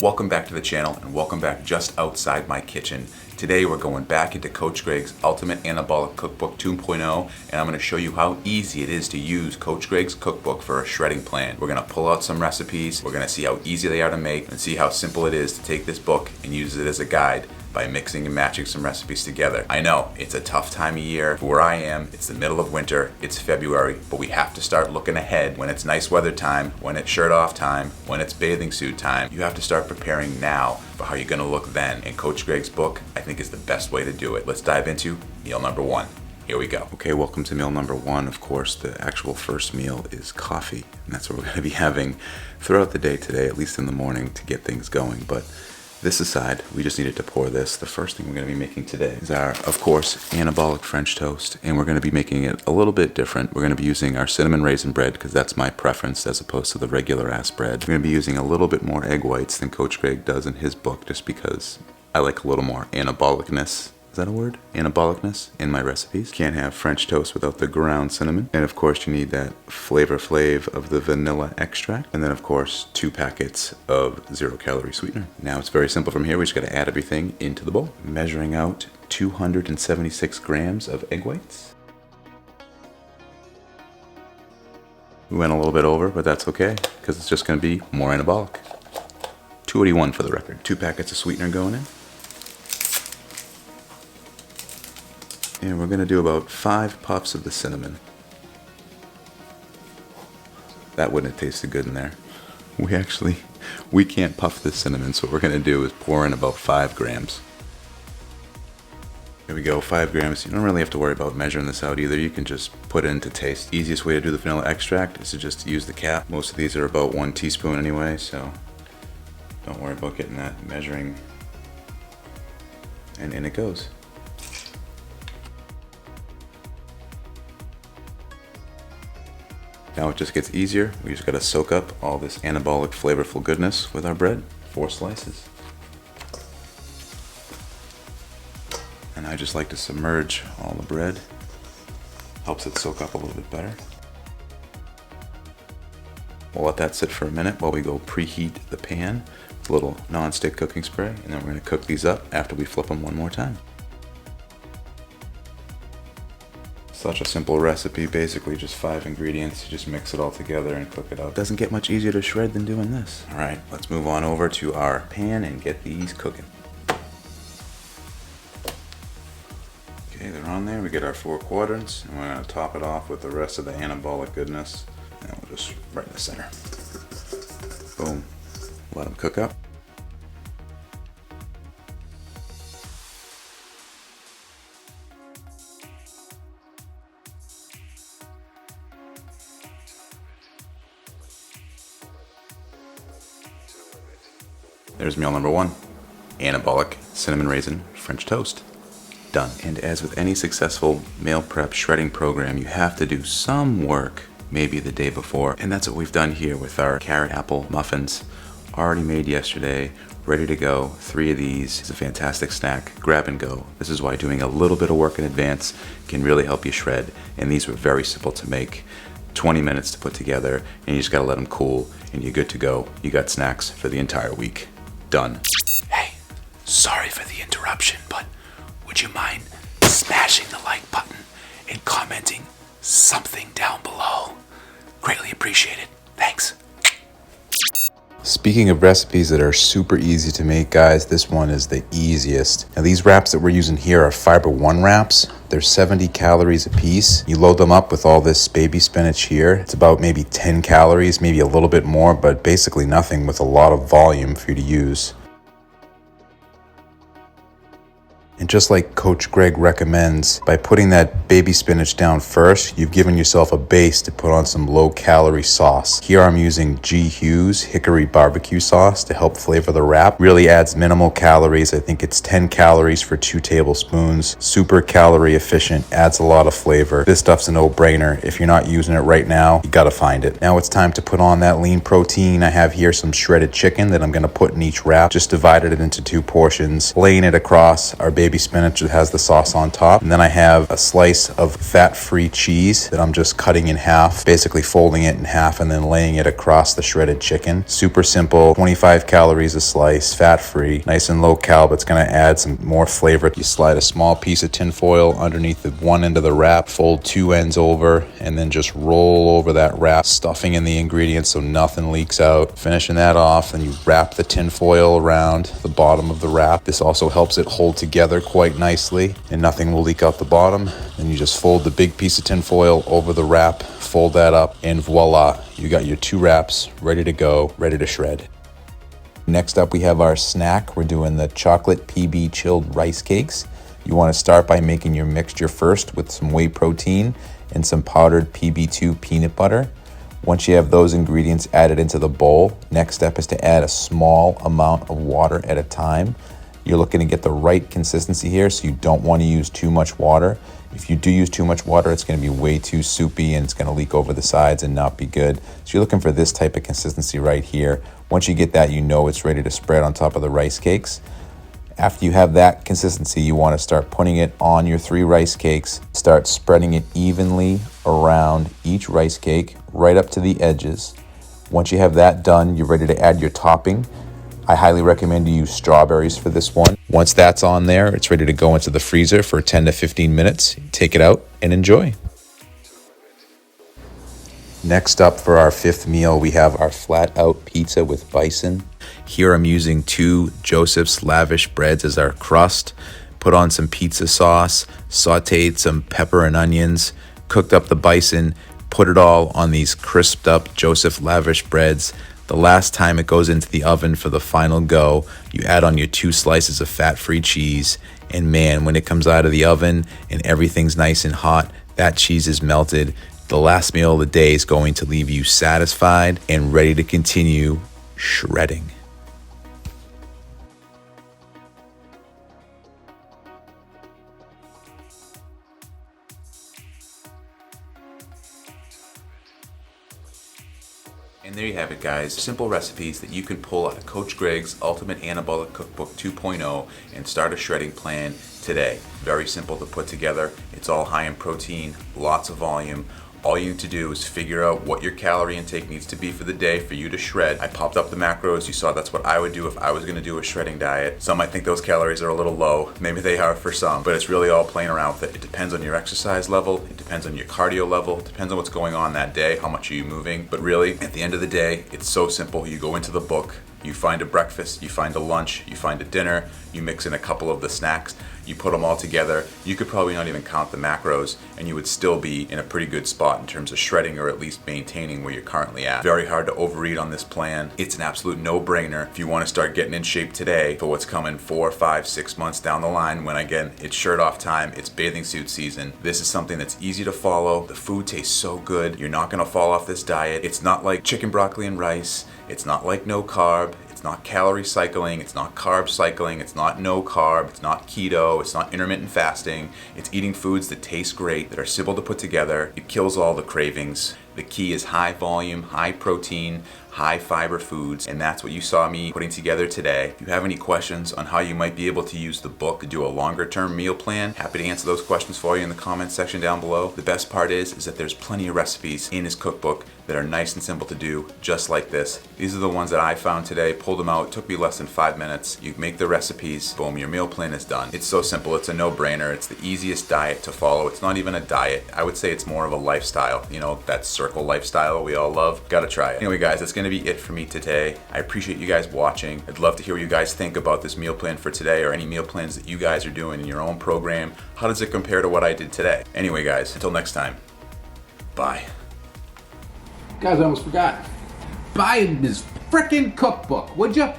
Welcome back to the channel and welcome back just outside my kitchen. Today we're going back into Coach Greg's Ultimate Anabolic Cookbook 2.0 and I'm going to show you how easy it is to use Coach Greg's cookbook for a shredding plan. We're going to pull out some recipes, we're going to see how easy they are to make and see how simple it is to take this book and use it as a guide by mixing and matching some recipes together. I know, it's a tough time of year. For where I am, it's the middle of winter, it's February, but we have to start looking ahead when it's nice weather time, when it's shirt off time, when it's bathing suit time. You have to start preparing now for how you're gonna look then. And Coach Greg's book, I think, is the best way to do it. Let's dive into meal number one. Here we go. Okay, welcome to meal number one. Of course, the actual first meal is coffee, and that's what we're gonna be having throughout the day today, at least in the morning, to get things going. But this aside, we just needed to pour this. The first thing we're going to be making today is our, of course, Anabolic French toast, and we're going to be making it a little bit different. We're going to be using our cinnamon raisin bread because that's my preference as opposed to the regular ass bread. We're going to be using a little bit more egg whites than Coach Greg does in his book just because I like a little more anabolicness. Is that a word? Anabolicness in my recipes. Can't have French toast without the ground cinnamon. And of course you need that flavor flav of the vanilla extract. And then of course 2 packets of 0-calorie sweetener. Now it's very simple from here. We just gotta add everything into the bowl. Measuring out 276 grams of egg whites. We went a little bit over, but that's okay because it's just gonna be more anabolic. 281 for the record. 2 packets of sweetener going in. And we're going to do about 5 puffs of the cinnamon. That wouldn't have tasted good in there. We can't puff this cinnamon, so what we're going to do is pour in about 5 grams. Here we go, 5 grams. You don't really have to worry about measuring this out either. You can just put it into taste. The easiest way to do the vanilla extract is to just use the cap. Most of these are about 1 teaspoon anyway, so don't worry about getting that measuring. And in it goes. Now it just gets easier. We just gotta soak up all this anabolic flavorful goodness with our bread. 4 slices. And I just like to submerge all the bread. Helps it soak up a little bit better. We'll let that sit for a minute while we go preheat the pan with a little non-stick cooking spray, and then we're gonna cook these up after we flip them one more time. Such a simple recipe, basically just 5 ingredients. You just mix it all together and cook it up. Doesn't get much easier to shred than doing this. All right, let's move on over to our pan and get these cooking. Okay, they're on there. We get our 4 quadrants, and we're gonna top it off with the rest of the anabolic goodness. And we'll just right in the center. Boom. Let them cook up. There's meal number 1, Anabolic Cinnamon Raisin French Toast. Done. And as with any successful meal prep shredding program, you have to do some work maybe the day before. And that's what we've done here with our carrot apple muffins. Already made yesterday, ready to go. 3 of these. It's a fantastic snack. Grab and go. This is why doing a little bit of work in advance can really help you shred. And these were very simple to make. 20 minutes to put together, and you just gotta let them cool, and you're good to go. You got snacks for the entire week. Done. Hey, sorry for the interruption, but would you mind smashing the like button and commenting something down below? Greatly appreciated. Thanks. Speaking of recipes that are super easy to make, guys, this one is the easiest. Now these wraps that we're using here are Fiber One wraps. They're 70 calories a piece. You load them up with all this baby spinach here. It's about maybe 10 calories, maybe a little bit more, but basically nothing with a lot of volume for you to use. And just like Coach Greg recommends, by putting that baby spinach down first, you've given yourself a base to put on some low-calorie sauce. Here I'm using G. Hughes Hickory Barbecue Sauce to help flavor the wrap. Really adds minimal calories. I think it's 10 calories for 2 tablespoons. Super calorie efficient, adds a lot of flavor. This stuff's a no-brainer. If you're not using it right now, you gotta find it. Now it's time to put on that lean protein. I have here some shredded chicken that I'm gonna put in each wrap. Just divided it into 2 portions, laying it across our baby baby spinach that has the sauce on top. And then I have a slice of fat-free cheese that I'm just cutting in half, basically folding it in half and then laying it across the shredded chicken. Super simple, 25 calories a slice, fat-free, nice and low cal, but it's gonna add some more flavor. You slide a small piece of tin foil underneath the one end of the wrap, fold two ends over, and then just roll over that wrap, stuffing in the ingredients so nothing leaks out. Finishing that off, then you wrap the tin foil around the bottom of the wrap. This also helps it hold together quite nicely and nothing will leak out the bottom. Then you just fold the big piece of tin foil over the wrap, fold that up, and voila, you got your 2 wraps ready to go, ready to shred. Next up, we have our snack. We're doing the chocolate PB chilled rice cakes. You want to start by making your mixture first with some whey protein and some powdered PB2 peanut butter. Once you have those ingredients added into the bowl, next step is to add a small amount of water at a time. You're looking to get the right consistency here, so you don't want to use too much water. If you do use too much water, it's going to be way too soupy and it's going to leak over the sides and not be good. So you're looking for this type of consistency right here. Once you get that, you know it's ready to spread on top of the rice cakes. After you have that consistency, you want to start putting it on your 3 rice cakes. Start spreading it evenly around each rice cake, right up to the edges. Once you have that done, you're ready to add your topping. I highly recommend you use strawberries for this one. Once that's on there, it's ready to go into the freezer for 10 to 15 minutes. Take it out and enjoy. Next up for our 5th meal, we have our Flatout pizza with bison. Here I'm using 2 Joseph's Lavish breads as our crust. Put on some pizza sauce, sauteed some pepper and onions, cooked up the bison, put it all on these crisped up Joseph Lavish breads. The last time it goes into the oven for the final go, you add on your 2 slices of fat-free cheese. And man, when it comes out of the oven and everything's nice and hot, that cheese is melted. The last meal of the day is going to leave you satisfied and ready to continue shredding. And there you have it, guys. Simple recipes that you can pull out of Coach Greg's Ultimate Anabolic Cookbook 2.0 and start a shredding plan today. Very simple to put together. It's all high in protein, lots of volume. All you need to do is figure out what your calorie intake needs to be for the day for you to shred. I popped up the macros. You saw that's what I would do if I was going to do a shredding diet. Some might think those calories are a little low. Maybe they are for some, but it's really all playing around with it. It depends on your exercise level. It depends on your cardio level. It depends on what's going on that day, how much are you moving. But really, at the end of the day, it's so simple. You go into the book, you find a breakfast, you find a lunch, you find a dinner, you mix in a couple of the snacks, you put them all together. You could probably not even count the macros and you would still be in a pretty good spot in terms of shredding or at least maintaining where you're currently at. Very hard to overeat on this plan. It's an absolute no-brainer if you want to start getting in shape today for what's coming 4, 5, 6 months down the line when, again, it's shirt off time, it's bathing suit season. This is something that's easy to follow. The food tastes so good. You're not going to fall off this diet. It's not like chicken, broccoli, and rice. It's not like no carb. It's not calorie cycling, it's not carb cycling, it's not no carb, it's not keto, it's not intermittent fasting. It's eating foods that taste great, that are simple to put together. It kills all the cravings. The key is high volume, high protein, high fiber foods, and that's what you saw me putting together today. If you have any questions on how you might be able to use the book to do a longer term meal plan, happy to answer those questions for you in the comments section down below. The best part is that there's plenty of recipes in his cookbook that are nice and simple to do, just like this. These are the ones that I found today, pulled them out, took me less than 5 minutes. You make the recipes, boom, your meal plan is done. It's so simple, it's a no-brainer. It's the easiest diet to follow. It's not even a diet. I would say it's more of a lifestyle. You know, that circle lifestyle we all love. Gotta try it. Anyway, guys, that's gonna be it for me today. I appreciate you guys watching. I'd love to hear what you guys think about this meal plan for today or any meal plans that you guys are doing in your own program. How does it compare to what I did today? Anyway, guys, until next time, bye. Guys, I almost forgot. Buy his frickin' cookbook, would you?